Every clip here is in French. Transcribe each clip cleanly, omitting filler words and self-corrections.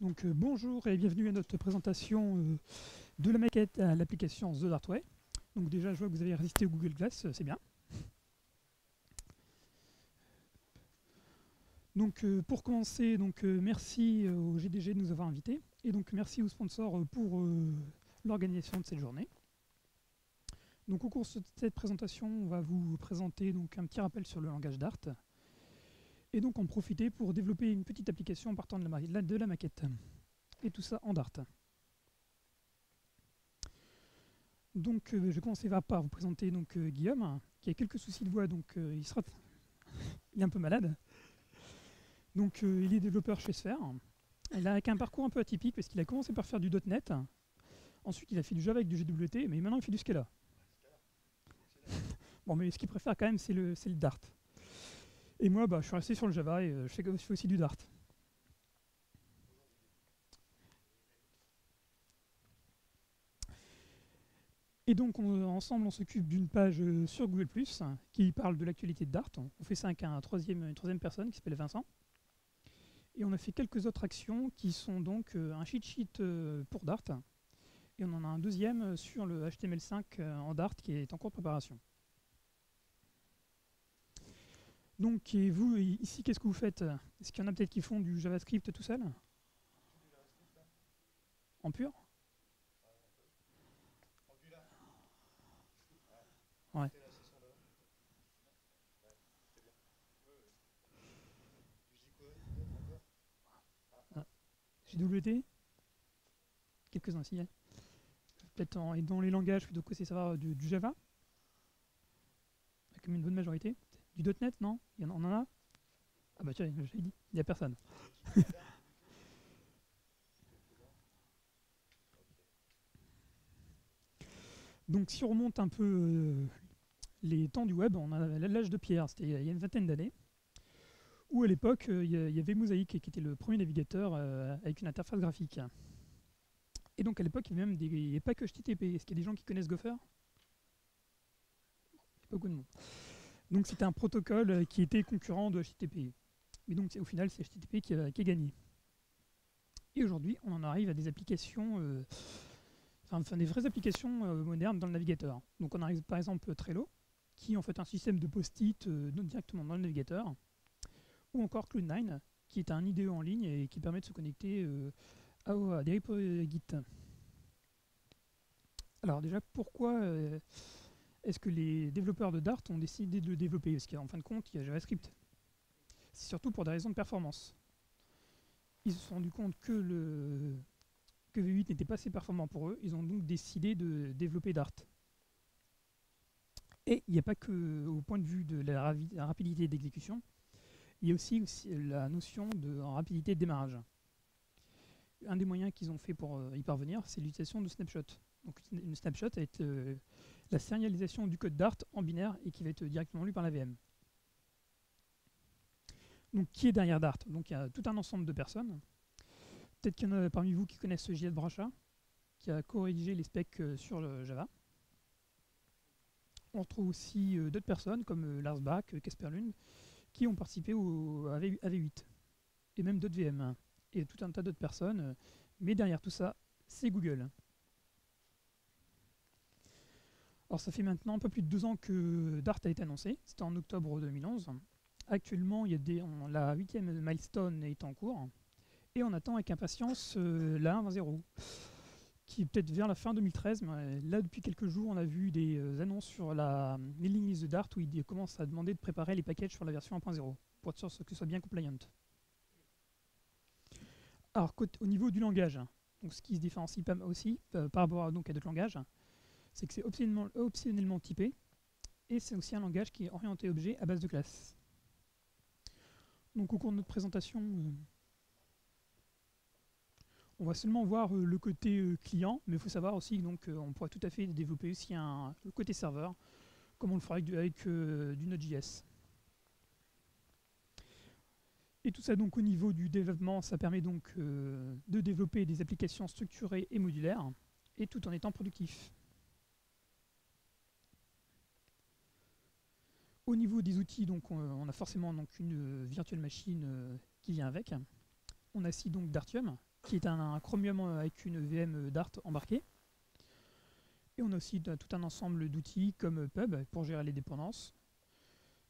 Bonjour et bienvenue à notre présentation de la maquette à l'application The Dartway. Donc déjà je vois que vous avez résisté au Google Glass, c'est bien. Pour commencer, merci au GDG de nous avoir invités et donc merci aux sponsors pour l'organisation de cette journée. Donc au cours de cette présentation, on va vous présenter donc un petit rappel sur le langage Dart et donc en profiter pour développer une petite application en partant de la maquette. Et tout ça en Dart. Je vais commencer par vous présenter Guillaume, qui a quelques soucis de voix, il est un peu malade. Il est développeur chez Sphere. Il a un parcours un peu atypique parce qu'il a commencé par faire du .NET. Ensuite, il a fait du Java avec du GWT, mais maintenant il fait du Scala. Bon, mais ce qu'il préfère quand même, c'est le Dart. Et moi, je suis resté sur le Java et je fais aussi du Dart. Et donc, ensemble, on s'occupe d'une page sur Google+, qui parle de l'actualité de Dart. On fait ça avec une troisième personne qui s'appelle Vincent. Et on a fait quelques autres actions qui sont donc un cheat sheet pour Dart. Et on en a un deuxième sur le HTML5 en Dart qui est en cours de préparation. Donc, et vous, ici, qu'est-ce que vous faites? Est-ce qu'il y en a peut-être qui font du JavaScript tout seul? En pur? Ouais. Ah. JWT? Quelques-uns aussi. Hein. Peut-être dans les langages, plutôt que c'est savoir du Java? Comme une bonne majorité. Du .NET, non? On en a? Ah bah tiens, j'avais dit, il n'y a personne. Donc si on remonte un peu les temps du web, on a l'âge de pierre, c'était il y a une vingtaine d'années, où à l'époque, il y avait Mosaic qui était le premier navigateur avec une interface graphique. Et donc à l'époque, il n'y avait pas que HTTP. Est-ce qu'il y a des gens qui connaissent Gopher? Pas beaucoup de monde. Donc c'était un protocole qui était concurrent de HTTP. Mais donc au final, c'est HTTP qui a gagné. Et aujourd'hui, on en arrive à des applications, des vraies applications modernes dans le navigateur. Donc on arrive par exemple Trello, qui est en fait un système de post-it directement dans le navigateur, ou encore Cloud9, qui est un IDE en ligne et qui permet de se connecter à des repos Git. Alors déjà, pourquoi est-ce que les développeurs de Dart ont décidé de le développer? Parce qu'en fin de compte, il y a JavaScript. C'est surtout pour des raisons de performance. Ils se sont rendus compte que V8 n'était pas assez performant pour eux. Ils ont donc décidé de développer Dart. Et il n'y a pas que au point de vue de la rapidité d'exécution, il y a aussi la notion de rapidité de démarrage. Un des moyens qu'ils ont fait pour y parvenir, c'est l'utilisation de snapshot. Donc une snapshot va être la sérialisation du code Dart en binaire et qui va être directement lu par la VM. Donc qui est derrière Dart? Donc il y a tout un ensemble de personnes. Peut-être qu'il y en a parmi vous qui connaissent J.L. Bracha, qui a co-rédigé les specs sur le Java. On retrouve aussi d'autres personnes comme Lars Bach, Casper Lund, qui ont participé à V8, et même d'autres VM, et tout un tas d'autres personnes. Mais derrière tout ça, c'est Google. Alors ça fait maintenant un peu plus de 2 ans que Dart a été annoncé, c'était en octobre 2011. Actuellement, la 8e milestone est en cours, et on attend avec impatience la 1.0, qui est peut-être vers la fin 2013. Mais là, depuis quelques jours, on a vu des annonces sur la mailing list de Dart où ils commencent à demander de préparer les packages sur la version 1.0 pour être sûr que ce soit bien compliant. Alors, au niveau du langage, donc ce qui se différencie pas aussi par rapport à d'autres langages, c'est que c'est optionnellement typé et c'est aussi un langage qui est orienté objet à base de classes. Donc, au cours de notre présentation, on va seulement voir le côté client, mais il faut savoir aussi on pourrait tout à fait développer aussi le côté serveur, comme on le fera avec du Node.js. Et tout ça donc au niveau du développement, ça permet donc de développer des applications structurées et modulaires, et tout en étant productif. Au niveau des outils, on a forcément une virtual machine qui vient avec. On a aussi donc Dartium, qui est un Chromium avec une VM Dart embarquée. Et on a aussi tout un ensemble d'outils comme Pub pour gérer les dépendances,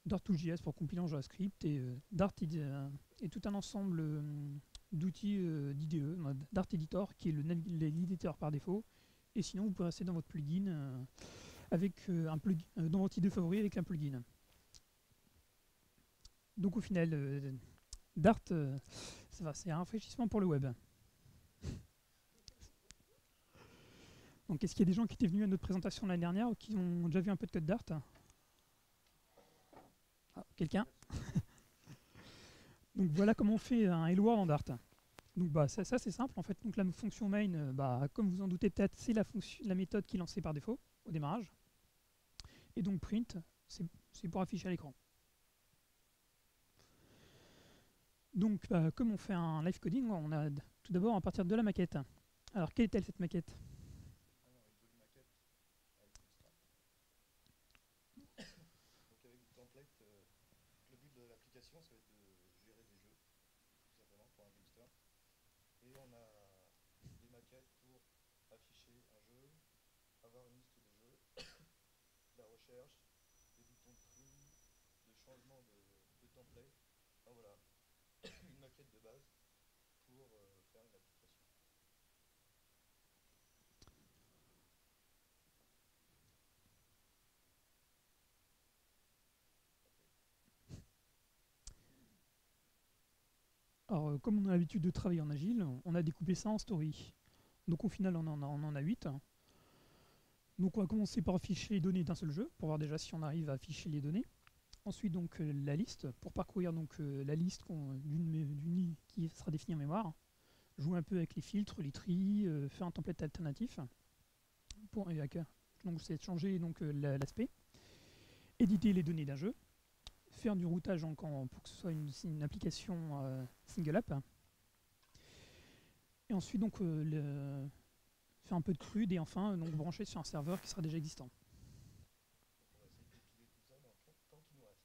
Dart2JS pour compiler en JavaScript et Dart et tout un ensemble d'outils d'IDE, Dart Editor qui est l'éditeur par défaut. Et sinon, vous pouvez rester dans votre plugin avec dans votre IDE favori avec un plugin. Donc au final, Dart, c'est un rafraîchissement pour le web. Donc est-ce qu'il y a des gens qui étaient venus à notre présentation l'année dernière ou qui ont déjà vu un peu de code Dart? Ah, quelqu'un? Donc voilà comment on fait un Hello World en Dart. Donc ça c'est simple en fait. Donc la fonction main, comme vous en doutez peut-être, c'est la méthode qui est lancée par défaut au démarrage. Et donc print, c'est pour afficher à l'écran. Donc comme on fait un live coding, on a tout d'abord à partir de la maquette. Alors quelle est-elle cette maquette? Le but de l'application, ça va être de gérer des jeux, tout simplement, pour un Gamester. Et on a des maquettes pour afficher un jeu, avoir une liste de jeux, la recherche, des boutons de tri, de changement de template. Enfin voilà, une maquette de base pour faire une application. Alors comme on a l'habitude de travailler en agile, on a découpé ça en story. Donc au final on en a 8. Donc on va commencer par afficher les données d'un seul jeu, pour voir déjà si on arrive à afficher les données. Ensuite donc la liste, pour parcourir donc la liste d'une qui sera définie en mémoire. Jouer un peu avec les filtres, les tris, faire un template alternatif. Donc c'est changer l'aspect. Éditer les données d'un jeu. Faire du routage pour que ce soit une application single app. Et ensuite donc faire un peu de CRUD et enfin donc brancher sur un serveur qui sera déjà existant. Donc on va essayer de dépiler tout ça dans le temps qui nous reste.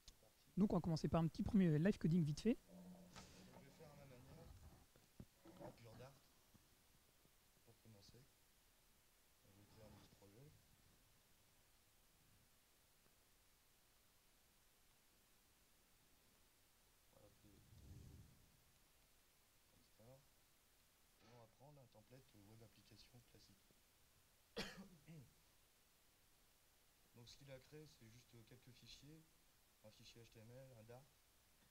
C'est parti. Donc on va commencer par un petit premier live coding vite fait. Donc je vais faire à ma manière, en pure Dart, pour commencer. Donc, je vais créer un nouveau projet. Voilà, comme ça. Et on va prendre un template web application classique. Donc ce qu'il a créé, c'est juste quelques fichiers, un fichier HTML, un Dart,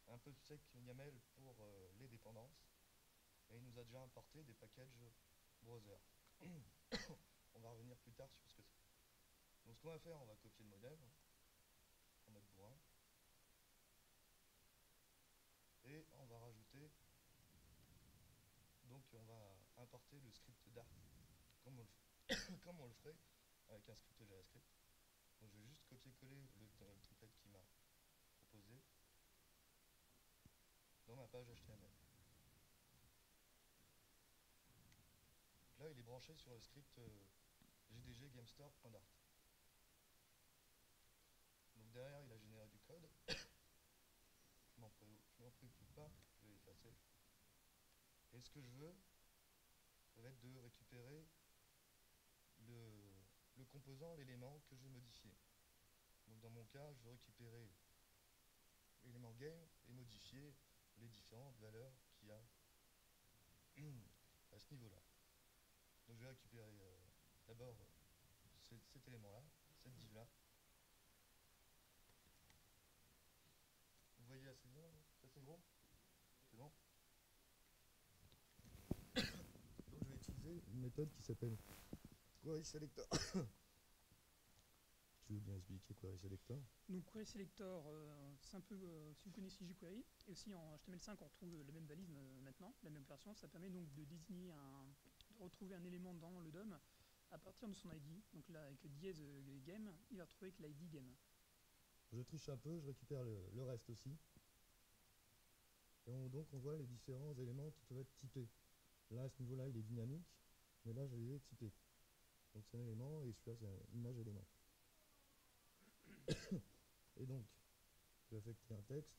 un peu de sec YAML pour les dépendances, et il nous a déjà importé des packages browser. On va revenir plus tard sur ce que c'est. Donc ce qu'on va faire, on va copier le modèle, en mettre bourrin, et on va rajouter, donc on va importer le script Dart, comme on le ferait avec un script JavaScript. Donc je vais juste copier-coller le template qui m'a proposé dans ma page HTML. Donc là, il est branché sur le script GDG GameStore.dart. Donc derrière, il a généré du code. Je m'en préoccupe pas, je vais l'effacer. Et ce que je veux, ça va être de récupérer le composant, l'élément que je veux modifier. Donc dans mon cas, je veux récupérer l'élément game et modifier les différentes valeurs qu'il y a à ce niveau-là. Donc je vais récupérer d'abord cet élément-là, cette div-là. Vous voyez assez bien, c'est assez gros? C'est bon? Donc je vais utiliser une méthode qui s'appelle QuerySelector. Tu veux bien expliquer QuerySelector? Donc Query Selector, c'est un peu, si vous connaissez jQuery, et aussi en HTML5 on retrouve la même balise maintenant, la même version, ça permet donc de désigner de retrouver un élément dans le DOM à partir de son ID. Donc là avec dièse game, il va retrouver avec l'ID game. Je triche un peu, je récupère le reste aussi. Et donc on voit les différents éléments qui peuvent être typés. Là à ce niveau-là il est dynamique, mais là je les ai typés. Donc c'est un élément et celui-là c'est une image élément. Et donc je vais affecter un texte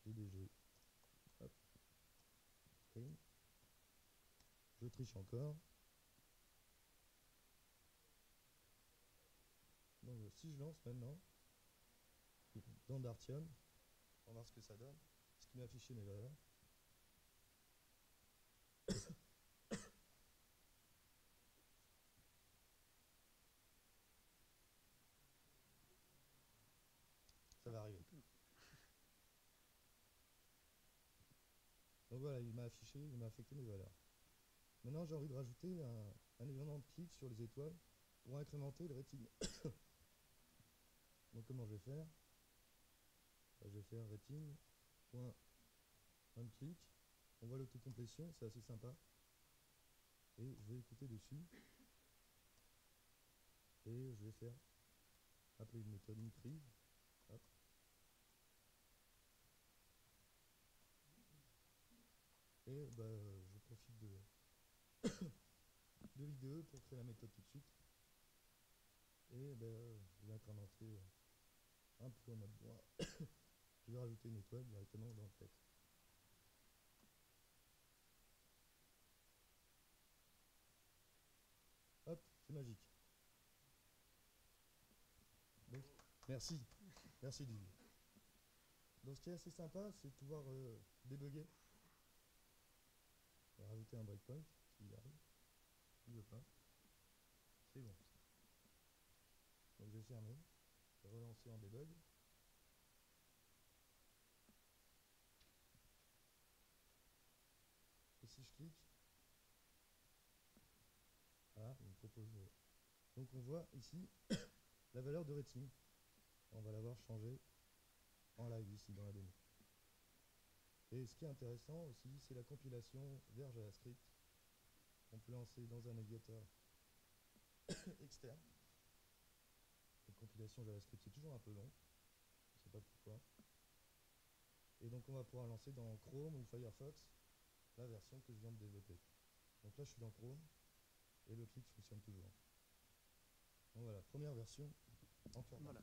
GDG Je triche encore. Donc si je lance maintenant dans Dartium, on va voir ce que ça donne, ce qui m'a affiché mes valeurs. Ça va arriver. Donc voilà, il m'a affiché, il m'a affecté mes valeurs. Maintenant, j'ai envie de rajouter un événement de clic sur les étoiles pour incrémenter le rating. Donc comment je vais faire? Je vais faire rating.onClick. On voit l'autocomplétion, c'est assez sympa. Et je vais cliquer dessus. Et je vais faire appeler une méthode increase. Hop. Et bah, je profite de vidéo pour créer la méthode tout de suite. Et bah, je vais incrémenter un peu en mode bois. Je vais rajouter une étoile directement dans le texte. Hop, c'est magique. Donc, merci. Merci Didier. Donc ce qui est assez sympa, c'est de pouvoir débugger. On va rajouter un breakpoint, s'il arrive. Il ne veut pas. C'est bon. Donc je vais fermer. Je vais relancer en debug. Et si je clique, voilà, il me propose. Donc on voit ici la valeur de rating. On va l'avoir changé en live ici dans la démo. Et ce qui est intéressant aussi, c'est la compilation vers JavaScript. On peut lancer dans un navigateur externe. La compilation JavaScript, c'est toujours un peu long. Je ne sais pas pourquoi. Et donc on va pouvoir lancer dans Chrome ou Firefox la version que je viens de développer. Donc là je suis dans Chrome et le clic fonctionne toujours. Donc voilà, première version en cœur. Voilà.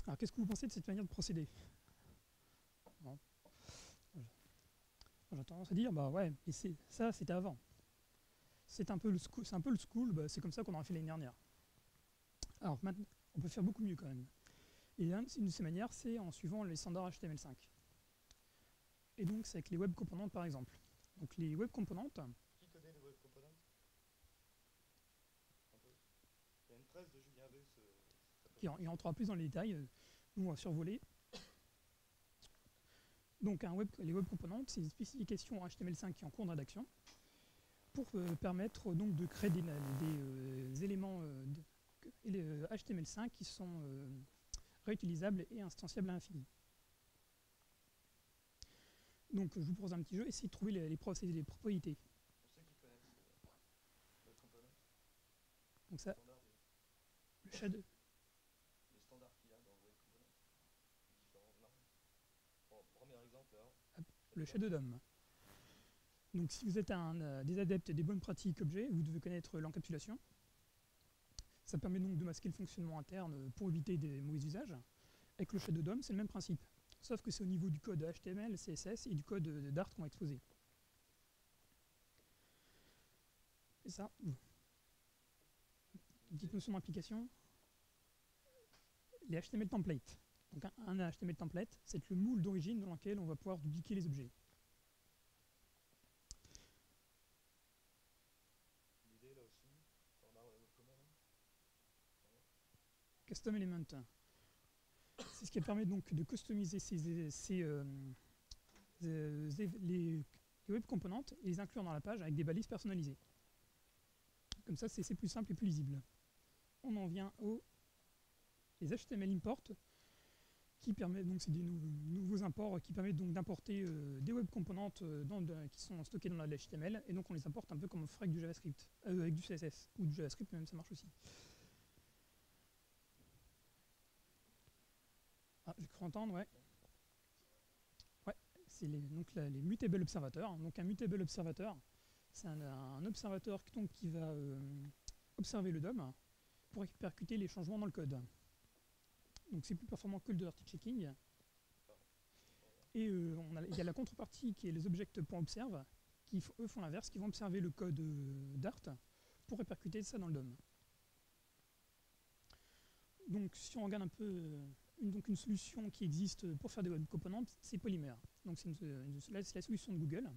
Alors qu'est-ce que vous pensez de cette manière de procéder? Bon. J'ai tendance à dire, bah ouais, mais ça c'était avant. C'est un peu le school, bah, c'est comme ça qu'on aurait fait l'année dernière. Alors maintenant, on peut faire beaucoup mieux quand même. Et une de ces manières, c'est en suivant les standards HTML5. Et donc c'est avec les web components par exemple. Donc les web components. Qui connaît les web components? Un peu. Il y a une presse de Julien V. Il rentrera plus dans les détails. Nous on va survoler. Donc les web components, c'est une spécification HTML5 qui est en cours de rédaction pour permettre donc de créer des éléments HTML5 qui sont réutilisables et instanciables à l'infini. Donc je vous propose un petit jeu, essayez de trouver les propriétés. Pour ceux qui connaissent web components, Donc ça, le shadow. Les standards qu'il y a dans le web component, différents noms. Bon, premier exemple là. le shadow DOM. Donc si vous êtes des adeptes des bonnes pratiques objets, vous devez connaître l'encapsulation. Ça permet donc de masquer le fonctionnement interne pour éviter des mauvais usages. Avec le shadow DOM, c'est le même principe. Sauf que c'est au niveau du code HTML, CSS et du code Dart qu'on va exposer. Et ça, une petite notion d'application. Les HTML templates. Donc un HTML template, c'est le moule d'origine dans lequel on va pouvoir dupliquer les objets. L'idée là aussi, standard web component. Custom element. C'est ce qui permet donc de customiser les web components et les inclure dans la page avec des balises personnalisées. Comme ça, c'est plus simple et plus lisible. On en vient les HTML import, qui permettent donc c'est des nouveaux imports qui permettent donc d'importer des web components qui sont stockés dans la HTML, et donc on les importe un peu comme on ferait avec du JavaScript, avec du CSS ou du JavaScript même, ça marche aussi. Ah, j'ai cru entendre, ouais. Ouais, c'est les mutable observateurs. Donc un mutable observateur, c'est un observateur qui va observer le DOM pour répercuter les changements dans le code. Donc c'est plus performant que le dirty checking. Et il y a la contrepartie qui est les object.observe, qui eux font l'inverse, qui vont observer le code Dart pour répercuter ça dans le DOM. Donc si on regarde un peu une solution qui existe pour faire des web components, c'est Polymer. Donc c'est la solution de Google.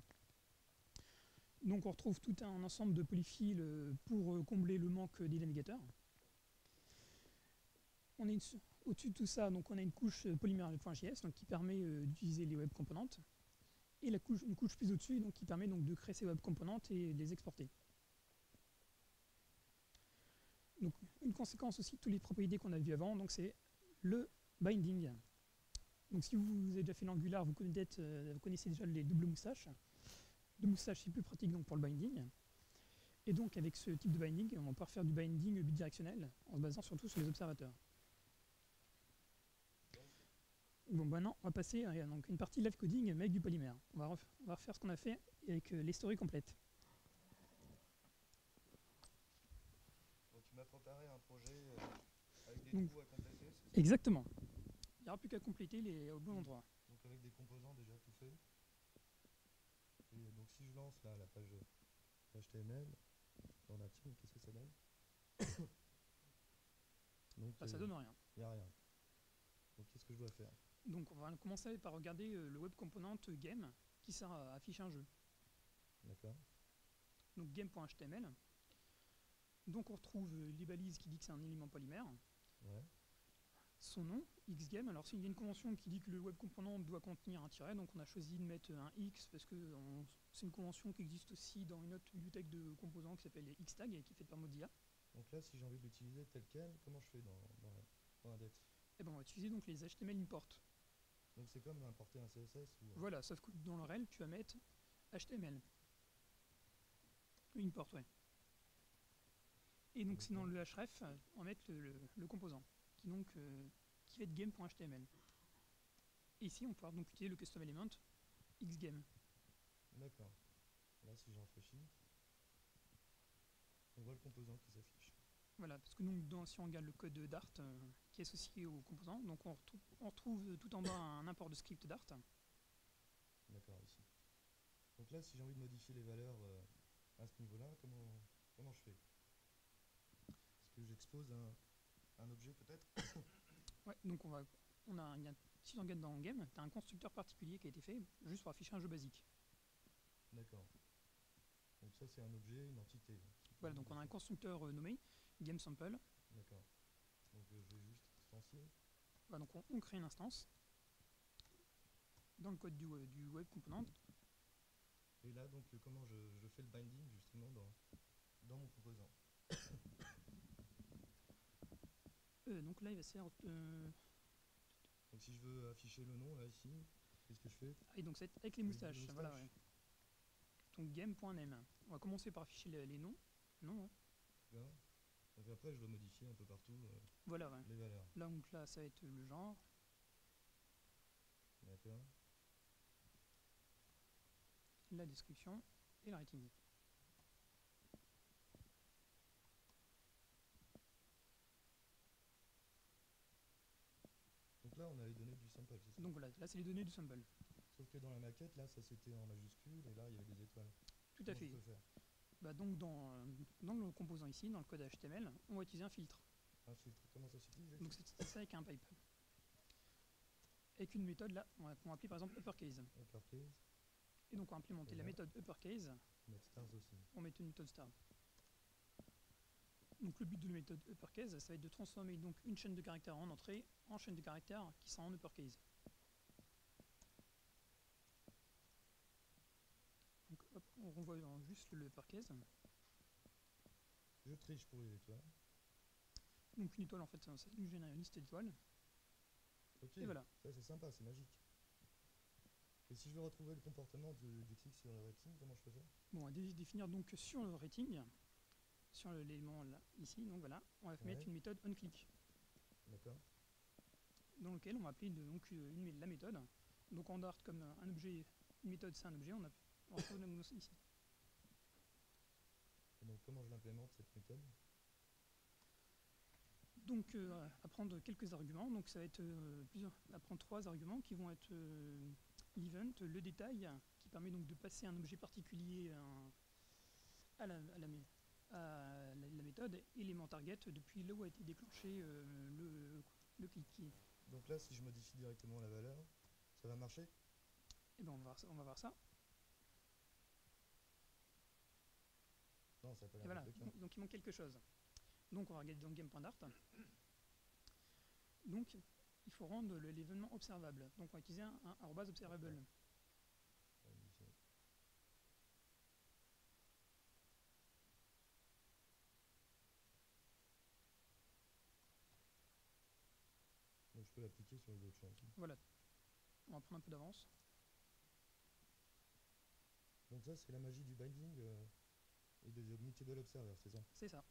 Donc on retrouve tout un ensemble de polyfills pour combler le manque des navigateurs. Au-dessus de tout ça, donc on a une couche polymer.js qui permet d'utiliser les web components. Et une couche plus au-dessus qui permet donc de créer ces web components et de les exporter. Donc une conséquence aussi de toutes les propriétés qu'on a vues avant, c'est le binding. Donc si vous avez déjà fait l'Angular, vous connaissez déjà les doubles moustaches. Deux moustaches, c'est plus pratique donc, pour le binding. Et donc avec ce type de binding, on va pouvoir faire du binding bidirectionnel en se basant surtout sur les observateurs. Bon, maintenant, on va passer à donc, une partie live coding mais avec du polymère. On va refaire ce qu'on a fait avec l'historie complète. Donc tu m'as préparé un projet avec des trous à compléter, c'est ça? Exactement. Il n'y aura plus qu'à compléter au bon endroit. Donc avec des composants déjà tout faits. Et donc si je lance là la page HTML dans la team, qu'est-ce que ça donne? Donc Ça donne rien. Il n'y a rien. Donc qu'est-ce que je dois faire? Donc on va commencer par regarder le web component game qui sert à afficher un jeu. D'accord. Donc game.html. Donc on retrouve les balises qui dit que c'est un élément polymère. Ouais. Son nom, xgame. Alors il y a une convention qui dit que le web component doit contenir un tiret, donc on a choisi de mettre un x parce que c'est une convention qui existe aussi dans une autre bibliothèque de composants qui s'appelle xtag et qui est faite par Mozilla. Donc là, si j'ai envie de l'utiliser tel quel, comment je fais dans l'index? Et ben on va utiliser donc les HTML import. Donc c'est comme importer un CSS ou... Voilà, sauf que dans l'URL, tu vas mettre HTML. Import, ouais. Et donc c'est dans le href, on va mettre le composant, qui va être game.html. Et ici, on va pouvoir donc utiliser le custom element xgame. D'accord. Là, si j'en réfléchis, on voit le composant qui s'affiche. Voilà, parce que donc, si on regarde le code Dart qui est associé au composant, donc on retrouve tout en bas un import de script Dart. D'accord, ici. Donc là, si j'ai envie de modifier les valeurs à ce niveau-là, comment je fais? Est-ce que j'expose un objet peut-être? Ouais, donc si on regarde dans Game, tu as un constructeur particulier qui a été fait juste pour afficher un jeu basique. D'accord. Donc ça, c'est un objet, une entité. Voilà, donc on a un constructeur nommé GameSample. D'accord. Donc je vais juste instancier. Voilà, donc on crée une instance dans le code du web component. Et là, donc, comment je fais le binding justement dans mon composant? Donc là, il va se faire... Donc si je veux afficher le nom, là, ici, qu'est-ce que je fais? Ah, et donc c'est avec les moustaches, voilà, ouais. Donc game.name. On va commencer par afficher les noms. Non, hein. D'accord. Donc après, je dois modifier un peu partout voilà, ouais. les valeurs. Donc là, ça va être le genre. D'accord. La description et le rating. Donc là, on a les données du sample, c'est ça? Donc voilà, là, c'est les données du sample. Sauf que dans la maquette, là, ça c'était en majuscule, et là, il y avait des étoiles. Tout à fait. Je peux faire? Bah donc dans le composant ici, dans le code HTML, on va utiliser un filtre. Un filtre, comment ça s'utilise? Donc c'est ça avec un pipe. Avec une méthode là, on va appeler par exemple uppercase. Uppercase. Et donc on va implémenter la méthode uppercase. Mettre stars aussi. On met une méthode star. Donc le but de la méthode uppercase, ça va être de transformer donc une chaîne de caractères en entrée en chaîne de caractères qui sera en uppercase. Donc hop, on renvoie juste le uppercase. Je triche pour les étoiles. Donc une étoile en fait, ça nous génère une liste d'étoiles. Ok, et voilà. Ça c'est sympa, c'est magique. Et si je veux retrouver le comportement du clic sur le rating, comment je peux faire? Bon, on va définir donc sur le rating, sur l'élément là, ici, donc voilà, on va mettre une méthode onClick. D'accord. Dans lequel on va appeler la méthode. Donc en Dart, comme un objet, une méthode c'est un objet, on retrouve la notion ici. Et donc comment je l'implémente cette méthode? Donc à prendre quelques arguments, donc ça va être à prendre 3 arguments qui vont être l'event, le détail, qui permet donc de passer un objet particulier à la méthode, et l'élément target depuis là où a été déclenché le click. Donc là, si je modifie directement la valeur, ça va marcher? Et ben on va voir ça. Non, ça n'a pas Et l'air voilà, d'être le cas. donc il manque quelque chose. Donc on va regarder dans game.dart. Donc il faut rendre l'événement observable. Donc on va utiliser un arrobase observable. On va modifier. Donc je peux l'appliquer sur les autres champs aussi. Voilà. On va prendre un peu d'avance. Donc ça, c'est la magie du binding et des mutable observers, c'est ça? C'est ça.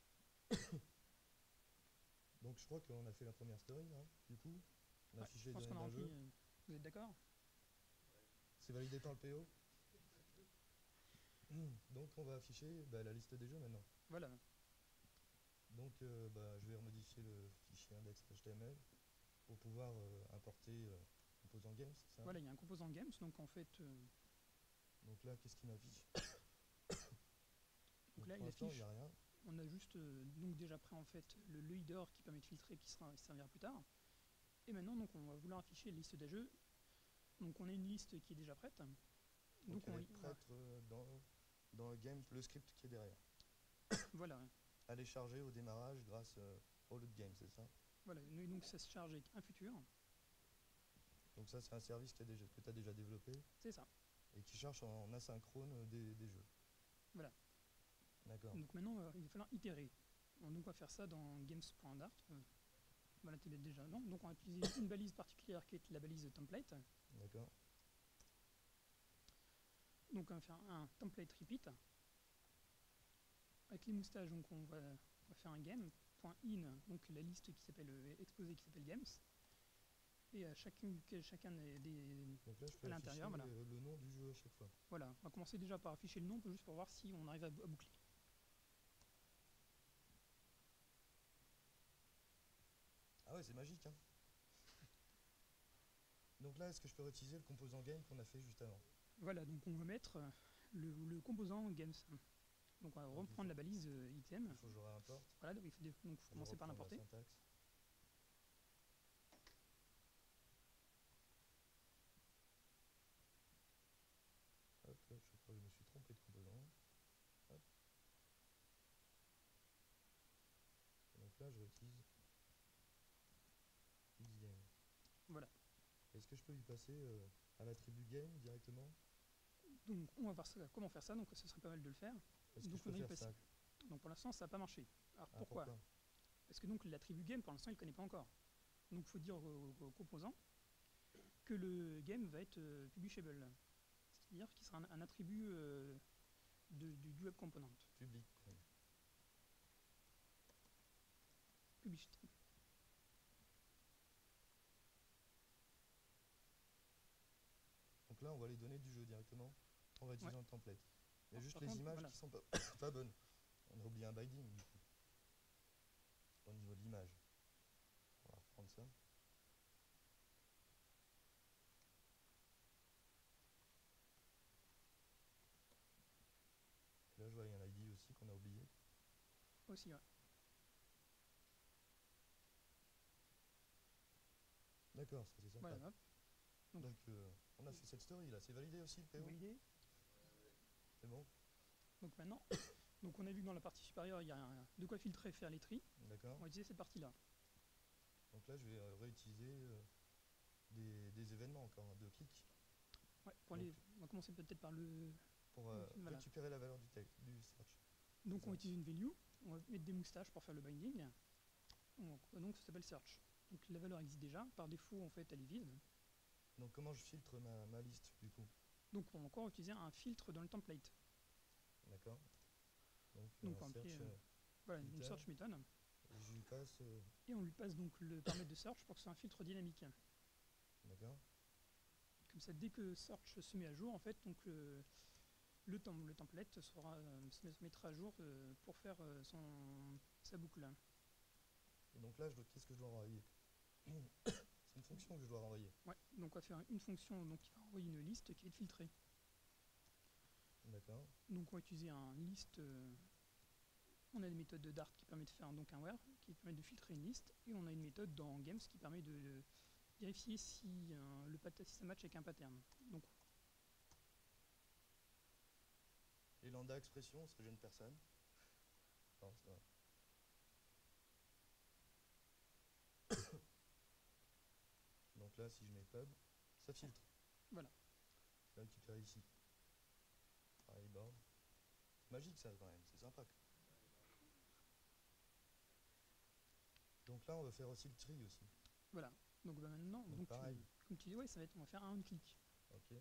Donc je crois qu'on a fait la première story, là, du coup. On a Ouais, affiché je les pense données qu'on a d'un rempli. jeu. Vous êtes d'accord? C'est validé par le PO. Donc on va afficher la liste des jeux maintenant. Voilà. Donc je vais remodifier le fichier index.html pour pouvoir importer composant game, c'est ça? Voilà, il y a un composant games, donc en fait, Donc là, qu'est-ce qu'il m'affiche? donc là pour il l'instant, il affiche. n'y a rien. On a juste donc déjà pris en fait le leader qui permet de filtrer, qui servira plus tard. Et maintenant donc on va vouloir afficher la liste des jeux. Donc on a une liste qui est déjà prête. Donc elle on est prête dans le game, le script qui est derrière. voilà, Elle est chargée au démarrage grâce au load game, c'est ça? voilà. Et donc ça se charge avec un futur. Donc ça, c'est un service que tu as déjà développé C'est ça. et qui charge en asynchrone des jeux. Voilà. D'accord. Donc maintenant il va falloir itérer. Donc on va faire ça dans games.dart. Voilà, tu l'as déjà. Non. Donc on va utiliser une balise particulière qui est la balise template. D'accord. Donc on va faire un template repeat. Avec les moustaches, donc on va faire un game.in, donc la liste qui s'appelle exposé qui s'appelle games. Et à chacun des Donc là, je peux à afficher l'intérieur, voilà. le nom du jeu à chaque fois. Voilà, on va commencer déjà par afficher le nom, juste pour voir si on arrive à boucler. Ah ouais, c'est magique, hein. Donc là, est-ce que je peux réutiliser le composant game qu'on a fait juste avant? Voilà, donc on va mettre le composant games. Donc on va reprendre la balise item. Il faut que je réimporte. Voilà, donc il faut commencer par l'importer. Hop, je crois que je me suis trompé de composant. Hop. Donc là, je réutilise xgame. Voilà. Est-ce que je peux lui passer à l'attribut game directement? Donc on va voir ça, comment faire ça, donc ce serait pas mal de le faire. Est-ce que Donc je peux faire ça? Donc pour l'instant ça n'a pas marché. Alors Ah, pourquoi? Parce que donc l'attribut game pour l'instant il ne connaît pas encore. Donc il faut dire au composant que le game va être publishable. C'est-à-dire qu'il sera un attribut du web component. Public. Published. Donc là, on va les donner du jeu directement en réutilisant le template. Il y a juste les images qui sont pas bonnes. On a oublié un binding du coup. Au niveau de l'image. On va reprendre ça. Là, je vois, il y a un ID aussi qu'on a oublié. Aussi, ouais. D'accord, ça c'est sympa. Voilà, hop. Donc on a fait cette story là, c'est validé aussi le PO? Validé. C'est bon. Donc maintenant, donc on a vu que dans la partie supérieure, il y a de quoi filtrer et faire les tris. D'accord. On va utiliser cette partie-là. Donc là, je vais réutiliser des événements encore, de clics. Ouais, on va commencer peut-être par le... Pour récupérer la valeur du search. Donc on va utiliser une value, on va mettre des moustaches pour faire le binding. Donc ça s'appelle search. Donc la valeur existe déjà, par défaut en fait elle est vide. Donc comment je filtre ma liste du coup? Donc on va encore utiliser un filtre dans le template. D'accord. Donc on search, voilà, une search method. Et je lui passe... Et on lui passe donc le paramètre de search pour que ce soit un filtre dynamique. D'accord. Comme ça, dès que search se met à jour, en fait, donc le template se mettra à jour pour faire sa boucle. Et donc là, qu'est-ce que je dois renvoyer? C'est une fonction que je dois renvoyer. Ouais, Donc on va faire une fonction donc, qui va envoyer une liste qui va être filtrée. D'accord. Donc on va utiliser un list. On a une méthode de Dart qui permet de faire donc un where, qui permet de filtrer une liste, et on a une méthode dans Games qui permet de vérifier si, si ça match avec un pattern. Donc, Et lambda expression, ça gêne personne. Non, ça va. Donc là, si je mets pub, ça filtre. voilà. Je vais récupérer ici. Pareil, board. C'est magique ça quand même, c'est sympa. Donc là, on va faire aussi le tri aussi. Voilà. Donc bah, maintenant, Donc pareil. comme tu dis, ouais, ça va être, on va faire un on-click. Ok.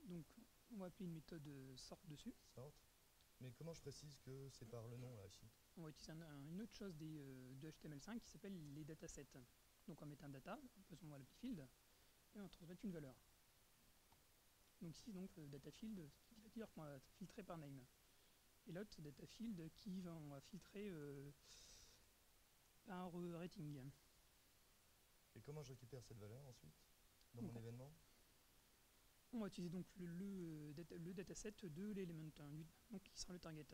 Donc on va appeler une méthode sort dessus. Sort. Mais comment je précise que c'est par le nom là ici? On va utiliser une autre chose de HTML5 qui s'appelle les datasets. Donc on va mettre un data, on va l'appeler field, et on va transmettre une valeur. Donc ici, donc, le data field, qui va dire qu'on va filtrer par name. Et l'autre, data field, on va filtrer par rating. Et comment je récupère cette valeur ensuite dans Donc, mon événement? on va utiliser donc le dataset de l'élément, donc qui sera le target.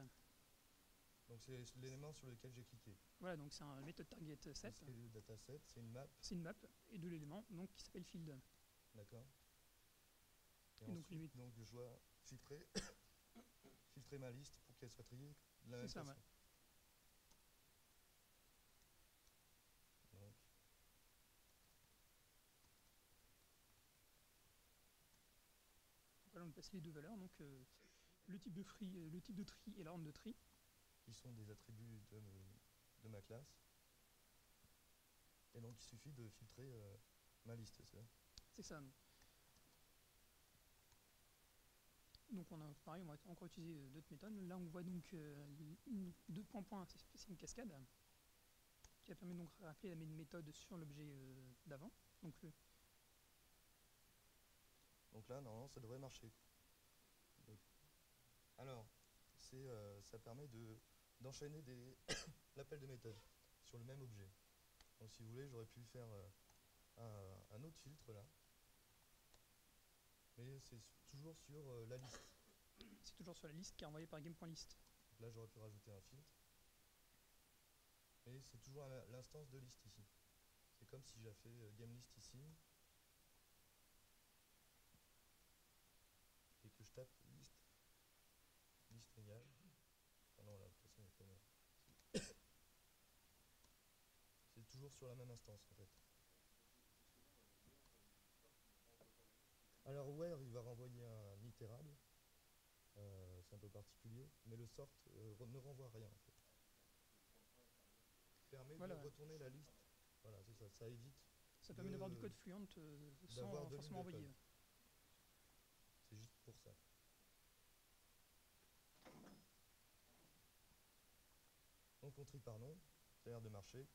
Donc c'est l'élément sur lequel j'ai cliqué. Voilà, donc c'est une méthode target set. C'est le dataset, c'est une map. C'est une map et de l'élément donc qui s'appelle field. D'accord. Et donc, ensuite, donc je dois filtrer, filtrer ma liste pour qu'elle soit triée de la même façon. Ouais. Donc. Voilà, on passe les deux valeurs, donc le type de tri et l'ordre de tri. Qui sont des attributs de ma classe. Et donc il suffit de filtrer ma liste, c'est ça? C'est ça. Donc on a pareil, on va encore utiliser d'autres méthodes. Là on voit donc deux points, c'est une cascade qui a permis donc de rappeler la même méthode sur l'objet d'avant. Donc là normalement ça devrait marcher. Alors ça permet d'enchaîner l'appel de méthode sur le même objet. Donc si vous voulez, j'aurais pu faire un autre filtre là. Mais c'est toujours sur la liste. C'est toujours sur la liste qui est envoyée par game.list. Là j'aurais pu rajouter un filtre. Mais c'est toujours l'instance de liste ici. C'est comme si j'avais fait gameList ici. Et que je tape liste. Liste égale. Ah non, là, de toute façon, il n'y a pas de... C'est toujours sur la même instance, en fait. Alors, where, il va renvoyer un itérable. C'est un peu particulier. Mais le sort ne renvoie rien, en fait. Permet de retourner la liste. Voilà, c'est ça. Ça évite. Ça permet d'avoir du code fluent sans forcément envoyer. C'est juste pour ça. Donc on trie par nom, ça a l'air de marcher.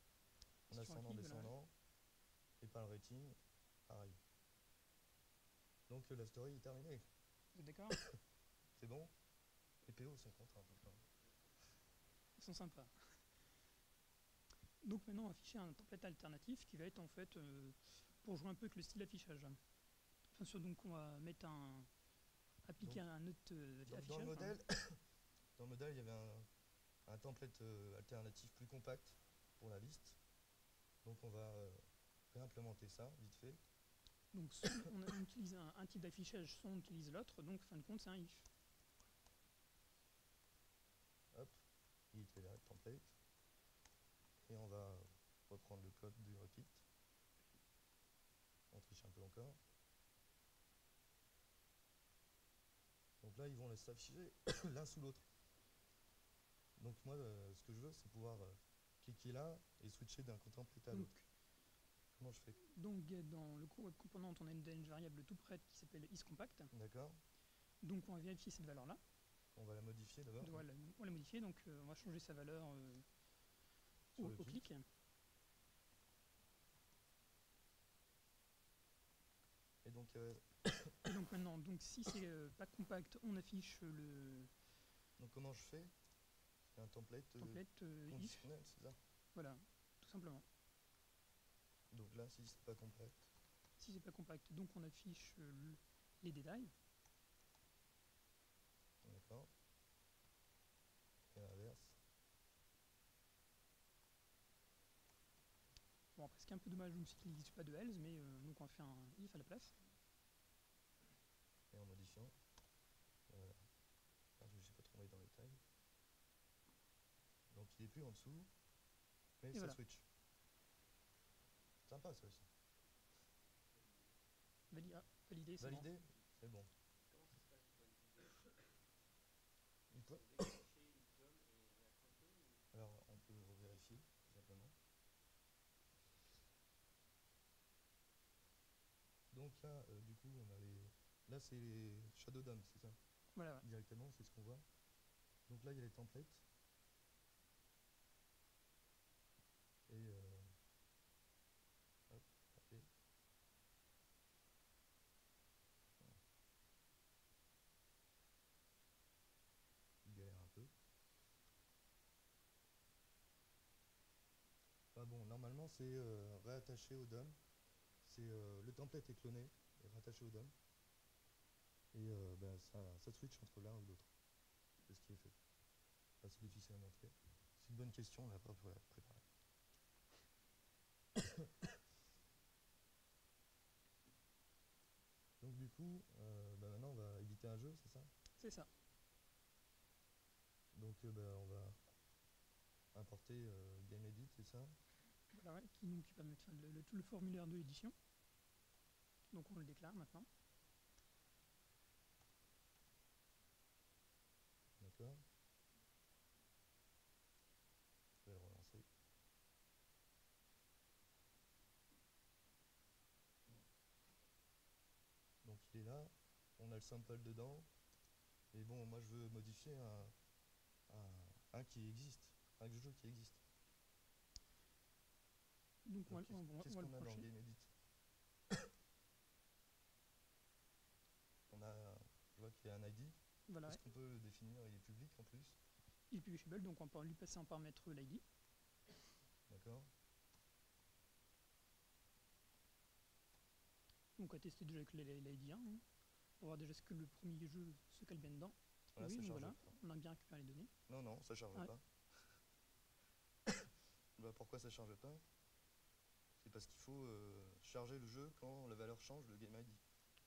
On ascendant, descendant, et par le rating, pareil. Donc la story est terminée. Vous êtes d'accord? C'est bon? Les PO sont contents tout le temps. Ils sont sympas. Donc maintenant on va afficher un template alternatif qui va être en fait pour jouer un peu avec le style d'affichage. Enfin, donc on va mettre appliquer un autre affichage. Dans le modèle, dans le modèle il y avait un template alternatif plus compact pour la liste. Donc on va réimplémenter ça vite fait. Donc soit on utilise un type d'affichage, soit on utilise l'autre, donc fin de compte c'est un if. Hop, il était là, template. Et on va reprendre le code du repeat. On triche un peu encore. Donc là, ils vont s'afficher l'un sous l'autre. Donc moi, ce que je veux, c'est pouvoir cliquer là et switcher d'un template à l'autre. Comment je fais? Donc dans le core web component, on a une variable tout prête qui s'appelle isCompact. D'accord. Donc on va vérifier cette valeur-là. On va la modifier d'abord. On va la modifier, donc on va changer sa valeur au clic. Et donc, et donc maintenant, si c'est pas compact, on affiche le... Donc comment je fais? Un template conditionnel, c'est ça? Voilà, tout simplement. Donc là, si c'est pas compact, Si c'est pas compact, donc on affiche les détails. d'accord. Et à l'inverse, Bon, après, ce qui est un peu dommage, donc, c'est qu'il n'existe pas de else, mais donc on fait un if à la place. et en modifiant, voilà. Alors, je ne sais pas trop dans les détails. Donc il est plus en dessous, mais Et ça voilà, switch. Sympa ça aussi. validé, c'est bon. Validé, c'est bon. Il peut. Alors on peut revérifier, tout simplement. Donc là, du coup, on a les. Là, c'est les Shadow DOM, c'est ça? Voilà, ouais. Directement, c'est ce qu'on voit. Donc là, il y a les templates. Et hop, ok. Voilà. Il galère un peu. Bah bon, normalement, c'est réattaché au DOM. C'est le template est cloné et rattaché au DOM. Et bah, ça switch entre l'un ou l'autre. C'est ce qui est fait. Bah, c'est difficile à montrer. C'est une bonne question, on l'a pas préparé. Donc du coup, bah, maintenant on va éditer un jeu, c'est ça? C'est ça. Donc bah, on va importer GameEdit, c'est ça? Voilà, ouais, qui permet de faire tout le formulaire de l'édition. Donc on le déclare maintenant. D'accord. Je vais le relancer. Donc il est là, on a le sample dedans. Et bon, moi je veux modifier un qui existe, un jeu qui existe. Donc Donc on qu'est-ce va le qu'on a dans procher. GameEdit? On a, je vois qu'il y a un ID. Voilà, Est-ce ouais. qu'on peut le définir? Il est public en plus. Il est publishable, donc on peut lui passer en paramètre l'ID. D'accord. Donc on va tester déjà avec l'ID 1, hein, pour voir déjà ce que le premier jeu se cale bien dedans. Et Voilà, oui, ça donc charge voilà, pas. on a bien récupéré les données. Non, non, ça charge Ouais. pas. Bah, pourquoi ça charge pas? C'est parce qu'il faut charger le jeu quand la valeur change de GameID.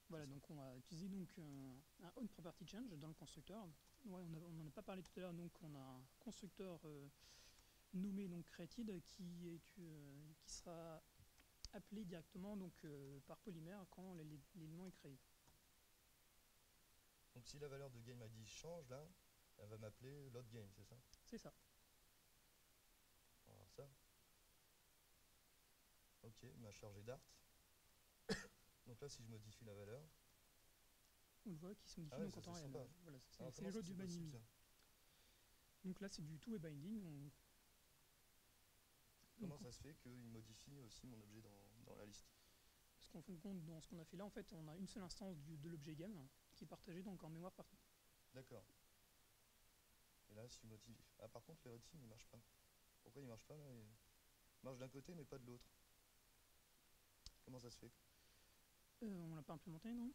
Voilà, donc on va utiliser donc un onPropertyChange dans le constructeur. Ouais, on n'en a pas parlé tout à l'heure, donc on a un constructeur nommé donc created qui sera appelé directement donc par Polymer quand l'élément est créé. Donc si la valeur de GameID change là, elle va m'appeler loadGame, c'est ça? C'est ça. On va voir ça. Ok, il m'a chargé Dart. Donc là, si je modifie la valeur. On le voit qui se modifie Ah ouais, donc ça en temps c'est réel. sympa. Voilà, Alors c'est les comment jeux c'est du possible binding. ça? Donc là c'est du two-way binding. Comment ça se fait qu'il modifie aussi mon objet dans la liste? Parce qu'en fin de compte, dans ce qu'on a fait là, en fait, on a une seule instance de l'objet game qui est partagée donc en mémoire partout. D'accord. Et là, si je modifie. Ah, par contre, les red team, il marche pas. Pourquoi il marche pas là? Il marche d'un côté, mais pas de l'autre. Comment ça se fait? On l'a pas implémenté, non?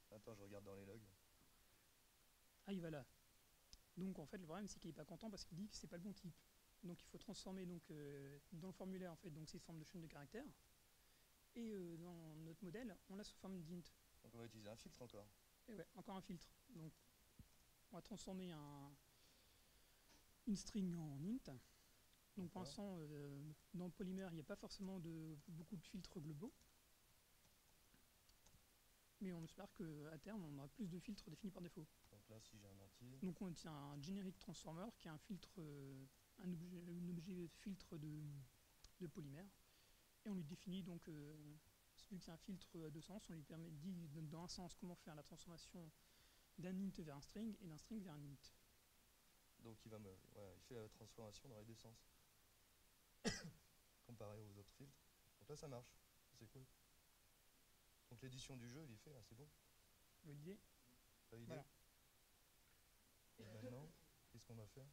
Attends, je regarde dans les logs. Ah, il va là. Donc en fait, le problème c'est qu'il est pas content parce qu'il dit que c'est pas le bon type. Donc il faut transformer donc dans le formulaire en fait donc cette forme de chaîne de caractères. Et dans notre modèle, on l'a sous forme d'int. Donc on va utiliser un filtre encore. Et ouais, encore un filtre. Donc on va transformer une string en int. Donc pour l'instant, dans le polymère, il n'y a pas forcément beaucoup de filtres globaux. Mais on espère qu'à terme, on aura plus de filtres définis par défaut. Donc là, si j'ai un entier. Donc on tient un generic transformer qui est un filtre, un objet filtre de polymère. Et on lui définit donc, vu que c'est un filtre à deux sens, on lui permet dit dans un sens comment faire la transformation d'un int vers un string et d'un string vers un int. Donc il fait la transformation dans les deux sens. Comparé aux autres filtres. Donc là, ça marche. C'est cool. Donc l'édition du jeu, il est fait là, c'est bon. Validé. Validé. Voilà. Et maintenant, qu'est-ce qu'on va faire?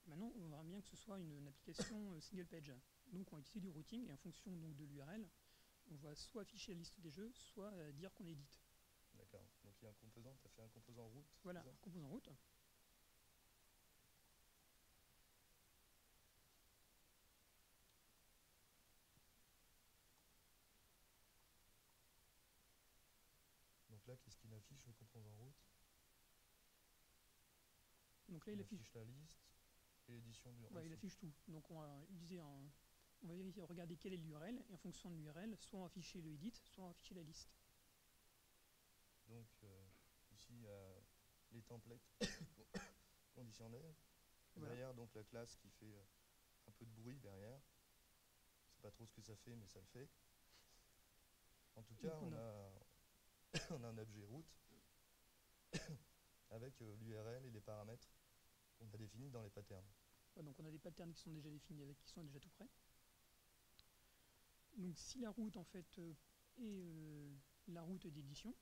Maintenant, on verra bien que ce soit une application single page. Donc on va utiliser du routing et en fonction donc, de l'URL, on va soit afficher la liste des jeux, soit dire qu'on édite. D'accord. Donc il y a un composant, tu as fait un composant route, Voilà, c'est ça? un composant route. Donc là, qu'est-ce qu'il affiche, le composant route? Donc là, il affiche. La liste et l'édition du. Ouais, il affiche tout. Donc on va utiliser on va vérifier, regarder quelle est l'URL et en fonction de l'URL, soit on va afficher le edit, soit on va afficher la liste. Donc ici, il y a les templates conditionnels. Voilà. Derrière, donc la classe qui fait un peu de bruit derrière. Je sais pas trop ce que ça fait, mais ça le fait. En tout cas, Donc, on a on a un objet route avec l'URL et les paramètres qu'on a définis dans les patterns. ouais, donc on a des patterns qui sont déjà définis, qui sont déjà tout prêts. Donc si la route en fait est la route d'édition,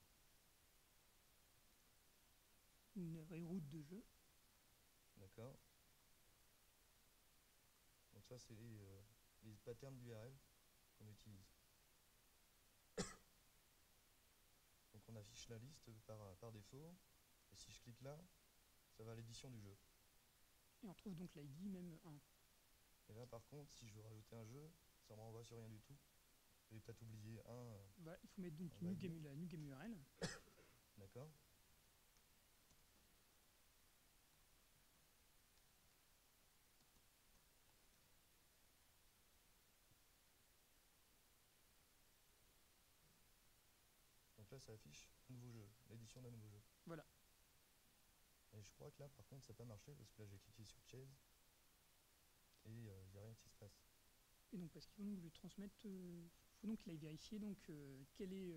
une vraie route de jeu. D'accord. Donc ça, c'est les patterns d'URL qu'on utilise. Donc on affiche la liste par défaut. Et si je clique là, ça va à l'édition du jeu. Et on trouve donc l'ID même 1. Et là, par contre, si je veux rajouter un jeu, ça me renvoie sur rien du tout. J'ai peut-être oublié un. Bah, il faut mettre donc new game URL. D'accord. Donc là, ça affiche un nouveau jeu, l'édition d'un nouveau jeu. Voilà. Et je crois que là, par contre, ça n'a pas marché parce que là, j'ai cliqué sur Chase et il n'y a rien qui se passe. Et donc, parce qu'il faut donc lui transmettre, faut donc qu'il aille vérifier donc, quel est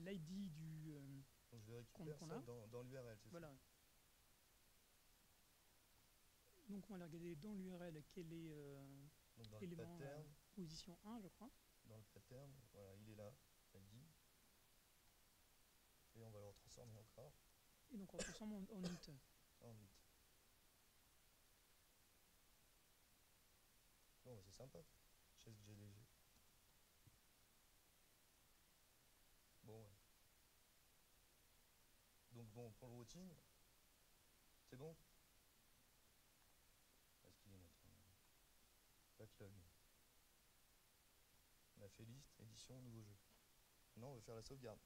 l'ID du donc je vais récupérer ça dans l'URL, c'est voilà. ça? Donc on va aller regarder dans l'URL quel est donc dans élément le pattern, position 1, je crois. dans le pattern, voilà, il est là, ID. Et on va le transformer encore. Et donc on le transforme en int. En int. Bon, bah, c'est sympa. Chaise GDG. Bon, ouais. Donc bon, pour le routing, c'est bon. Est-ce qu'il est notre backlog? On a fait liste, édition, nouveau jeu. Maintenant, on va faire la sauvegarde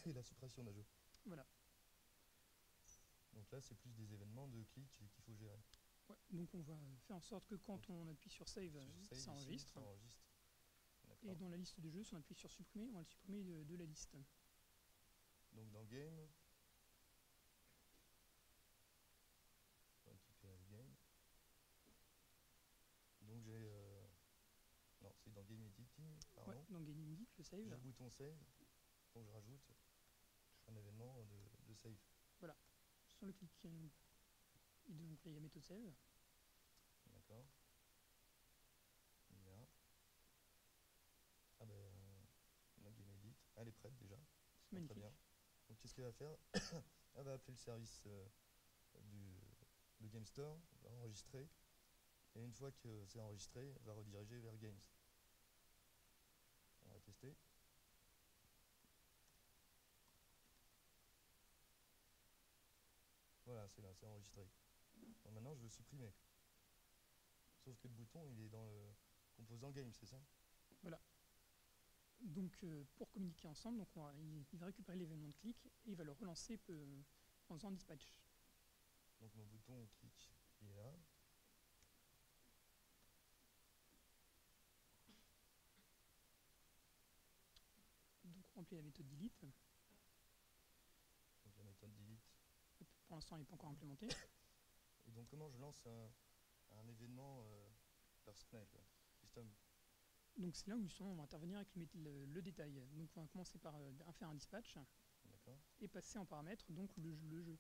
et la suppression d'un jeu. Voilà. Donc là, c'est plus des événements de clics qu'il faut gérer. Ouais, donc on va faire en sorte que quand on appuie sur save, ça enregistre. Ça enregistre. Et dans la liste de jeux, si on appuie sur supprimer, on va le supprimer de la liste. Donc dans game, on va récupérer le game. Donc j'ai... non, c'est dans game editing, pardon. Ouais, dans game edit, le save. J'ai le bouton save, donc je rajoute un événement de save. Voilà. Sur le clic, et donc là, il y a méthode save. D'accord. Bien. Ah ben, la game edit, elle est prête déjà. C'est magnifique. Très bien. Donc qu'est-ce qu'elle va faire? Elle va appeler le service de Game Store, va enregistrer, et une fois que c'est enregistré, elle va rediriger vers Games. On va tester. Voilà, c'est là, c'est enregistré. Donc maintenant, je veux supprimer. Sauf que le bouton, il est dans le composant Game, c'est ça? Voilà. Donc pour communiquer ensemble, donc il va récupérer l'événement de clic et il va le relancer en faisant dispatch. Donc mon bouton clic, il est là. Donc on remplit la méthode delete. Donc la méthode delete. Pour l'instant, elle n'est pas encore implémentée. Et donc comment je lance un événement personnel, custom? Donc c'est là où justement on va intervenir avec le détail. Donc on va commencer par faire un dispatch et passer en paramètre donc le jeu.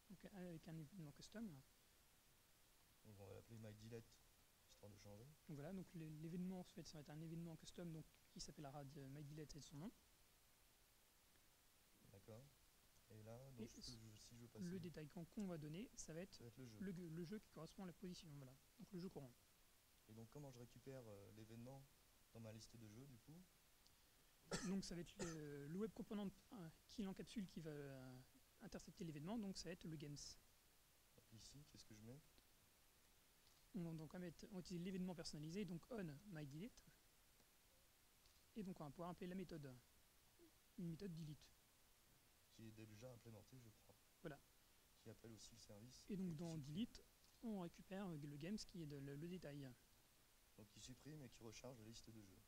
Donc avec un événement custom. Donc on va l'appeler myDelete, histoire de changer. Donc voilà, donc l'événement en fait ça va être un événement custom donc, qui s'appellera myDelete et son nom. D'accord. Voilà, Et donc si je veux passer, le détail qu'on va donner, ça va être ça va être le jeu. le jeu qui correspond à la position. Voilà. Donc le jeu courant. Et donc comment je récupère l'événement dans ma liste de jeux du coup? Donc ça va être le web component qui l'encapsule, qui va intercepter l'événement. Donc ça va être le games. Donc ici, qu'est-ce que je mets? On va utiliser l'événement personnalisé, donc on myDelete. Et donc on va pouvoir appeler la méthode, une méthode delete. Qui est déjà implémenté, je crois. Voilà. Qui appelle aussi le service. Et donc dans delete, on récupère le games qui est le détail. Donc il supprime et qui recharge la liste de jeux.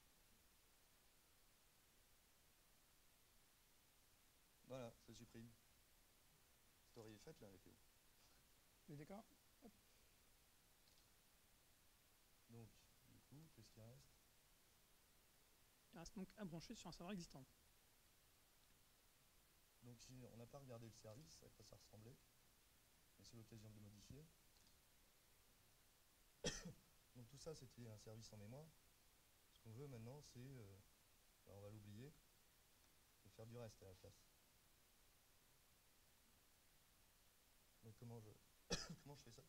Voilà, ça supprime. Story est faite là, Théo. Vous êtes d'accord? Donc, du coup, qu'est-ce qui reste? Il reste donc à brancher sur un serveur existant. Donc si on n'a pas regardé le service, à quoi ça ressemblait, mais c'est l'occasion de le modifier. Donc tout ça c'était un service en mémoire. Ce qu'on veut maintenant c'est, on va l'oublier, et faire du reste à la place. Donc comment je fais ça?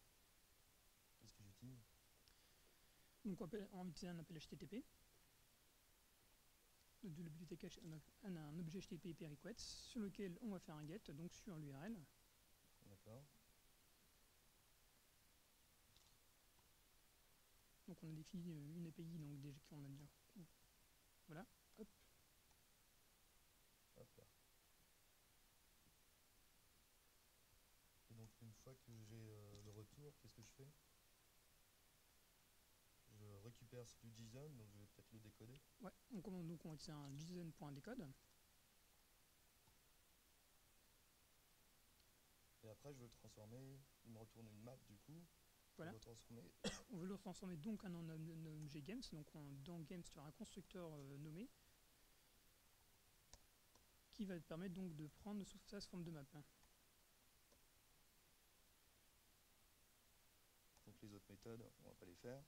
Qu'est-ce que j'utilise? Donc on va utiliser un appel HTTP de la bibliothèque, un objet HTTP IP request sur lequel on va faire un get donc sur l'URL. D'accord. Donc on a défini une API donc déjà qu'on a déjà. Voilà. Hop. Hop là. Et donc une fois que j'ai le retour, qu'est-ce que je fais? Je récupère du JSON, donc je vais peut-être le décoder. Ouais, donc on va utiliser un JSON.decode. Et après je veux le transformer, il me retourne une map du coup. Voilà. On veut le transformer donc en un objet games. Donc dans games, tu as un constructeur nommé qui va te permettre donc de prendre sous sa forme de map. Donc les autres méthodes, on va pas les faire.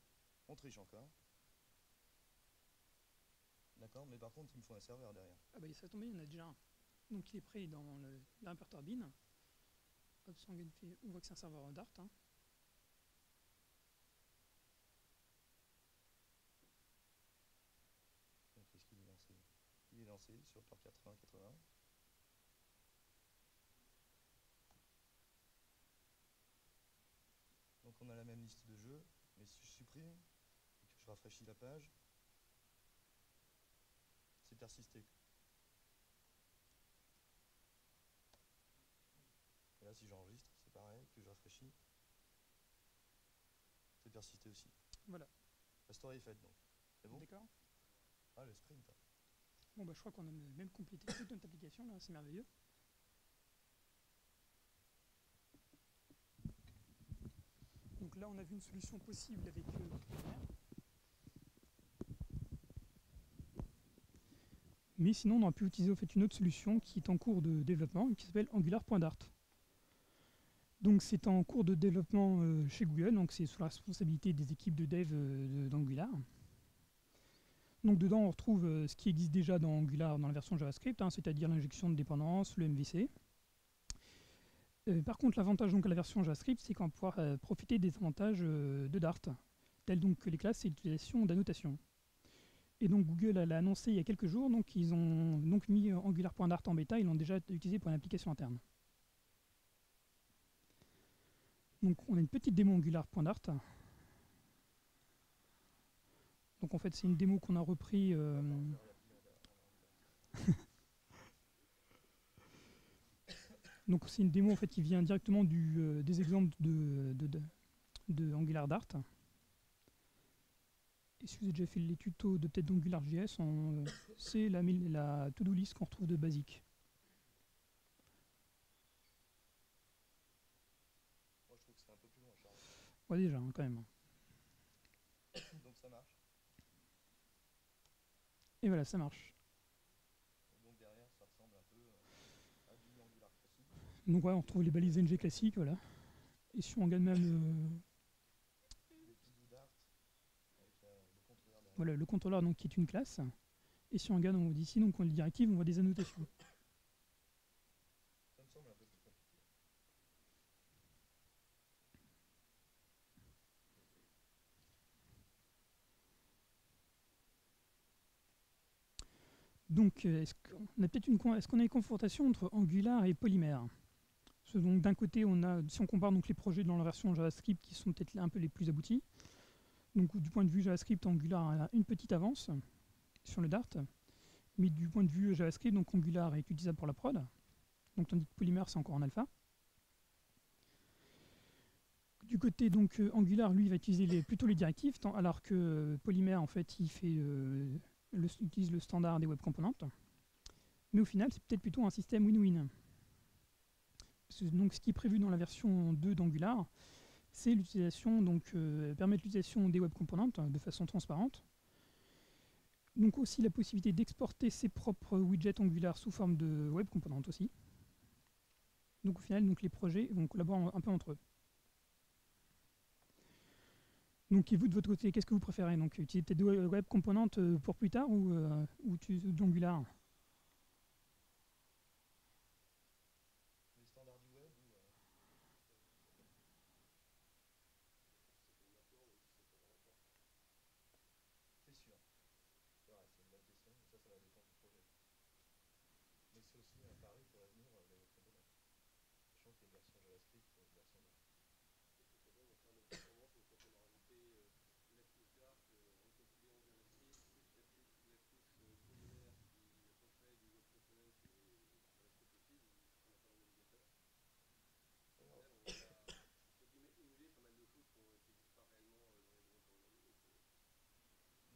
On triche encore. D'accord, mais par contre il me faut un serveur derrière. Ah bah ça tombe bien, il y en a déjà un. Donc il est prêt dans le répertoire bin. Hop, on voit que c'est un serveur Dart. Hein. Donc est-ce qu'il est lancé? Il est lancé sur port 80-80. Donc on a la même liste de jeux, mais si je supprime et que je rafraîchis la page, c'est persisté. Et là si j'enregistre, c'est pareil, que je rafraîchis, c'est persisté aussi. Voilà. La story est faite donc. C'est bon? D'accord. Ah le sprint. Bon bah je crois qu'on a même complété toute notre application là, c'est merveilleux. Donc là on a vu une solution possible avec mais sinon on aurait pu utiliser au fait une autre solution qui est en cours de développement qui s'appelle Angular.dart. Donc c'est en cours de développement chez Google, donc c'est sous la responsabilité des équipes de dev d'Angular. Donc dedans on retrouve ce qui existe déjà dans Angular dans la version JavaScript, hein, c'est-à-dire l'injection de dépendances, le MVC. Par contre l'avantage donc à la version JavaScript, c'est qu'on va pouvoir profiter des avantages de Dart, tels donc que les classes et l'utilisation d'annotations. Et donc Google l'a annoncé il y a quelques jours, donc ils ont donc mis Angular.dart en bêta, ils l'ont déjà utilisé pour une application interne. Donc on a une petite démo Angular.dart. Donc en fait c'est une démo qu'on a repris. Donc c'est une démo en fait qui vient directement des exemples de AngularDart. Et si vous avez déjà fait les tutos de peut-être d'AngularJS, c'est la to-do list qu'on retrouve de basique. Moi je trouve que c'est un peu plus long à charger. Ouais déjà hein, quand même. Donc ça marche. Et voilà, ça marche. Et donc derrière ça ressemble un peu à du Angular classique. Donc ouais, on retrouve les balises NG classiques, voilà. Et si on regarde même Les to-do Dart avec le contrôleur derrière. voilà, le contrôleur donc, qui est une classe. Et si on regarde ici, donc on a les directives, on voit des annotations. Ça me semble un peu Donc, est-ce qu'on a une confrontation entre Angular et Polymer? Donc, d'un côté, si on compare donc les projets dans la version JavaScript qui sont peut-être un peu les plus aboutis, donc du point de vue JavaScript, Angular a une petite avance sur le Dart, mais du point de vue JavaScript, donc Angular est utilisable pour la prod, donc tandis que Polymer c'est encore en alpha. Du côté donc Angular, lui, va utiliser plutôt les directives, alors que Polymer, en fait, utilise le standard des web components. Mais au final, c'est peut-être plutôt un système win-win. Donc, ce qui est prévu dans la version 2 d'Angular, c'est l'utilisation, permettre l'utilisation des web components de façon transparente. Donc aussi la possibilité d'exporter ses propres widgets Angular sous forme de web components aussi. Donc au final, donc, les projets vont collaborer un peu entre eux. Donc, et vous, de votre côté, qu'est-ce que vous préférez? Donc, utiliser peut-être des web components pour plus tard ou d'Angular? Les standards du web ou c'est sûr. C'est vrai, c'est une bonne question. Ça va dépendre du projet. Mais c'est aussi un pari pour l'avenir des web components. Sachant qu'il y a une version JavaScript et une version Dart.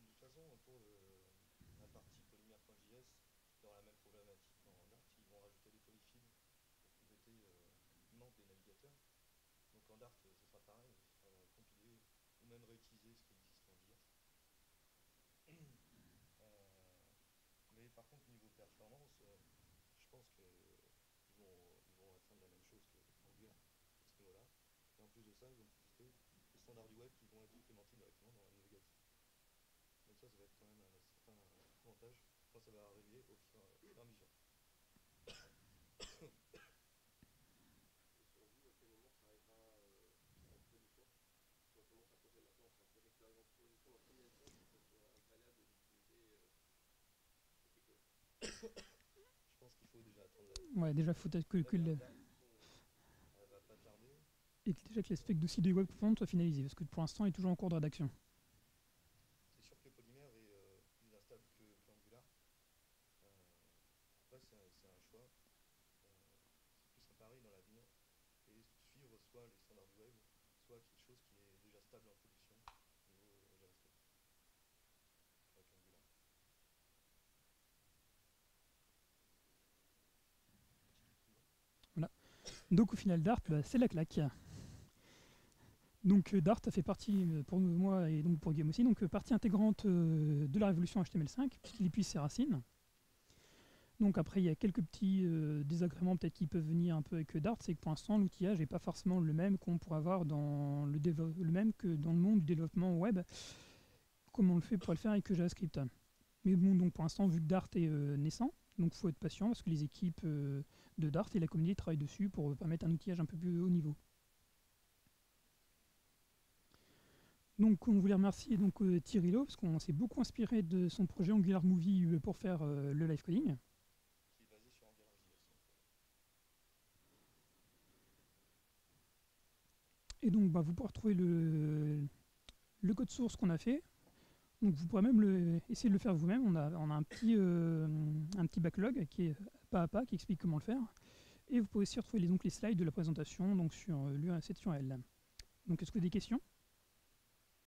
De toute façon, pour la partie polymère.js, il y aura la même problématique qu'en Dart. Ils vont rajouter des polyfills pour compléter le manque des navigateurs. Donc en Dart, ce sera pareil, ce sera compiler ou même réutiliser ce qui existe en JS. Mais par contre, niveau performance, je pense qu'ils vont atteindre la même chose qu'Angular à ce niveau-là. Et en plus de ça, ils vont utiliser les standards du web qui vont être implémentés directement dans la navigateur. Donc ça va être quand même un certain avantage quand ça va arriver au fur et à mesure. Je pense qu'il faut déjà attendre Ouais, déjà, il faut peut-être elle va pas tarder. et déjà que les specs aussi des web components soient finalisés, parce que pour l'instant, il est toujours en cours de rédaction. C'est sûr que Polymer est plus instable qu'Angular. Après, c'est un choix. C'est plus un pari dans l'avenir. Et suivre soit les standards du web, soit quelque chose qui est déjà stable en production niveau JavaScript avec Angular. Voilà. Donc au final, Dart, c'est la claque. Donc Dart a fait partie, pour moi et donc pour Guillaume aussi, donc partie intégrante de la révolution HTML5, puisqu'il épuise ses racines. Donc après, il y a quelques petits désagréments peut-être qui peuvent venir un peu avec Dart, c'est que pour l'instant, l'outillage n'est pas forcément le même qu'on pourrait avoir dans le même que dans le monde du développement web, comme on le fait pour le faire avec JavaScript. Mais bon, donc pour l'instant, vu que Dart est naissant, donc il faut être patient parce que les équipes de Dart et la communauté travaillent dessus pour permettre un outillage un peu plus haut niveau. Donc on voulait remercier donc, Thierry Lo, parce qu'on s'est beaucoup inspiré de son projet Angular Movie pour faire le live coding. Qui est basé sur AngularJS. Et donc vous pourrez retrouver le code source qu'on a fait. Donc vous pourrez même essayer de le faire vous-même. On a un petit backlog qui est pas à pas, qui explique comment le faire. Et vous pouvez aussi retrouver les slides de la présentation donc sur cette URL. Donc est-ce que des questions ?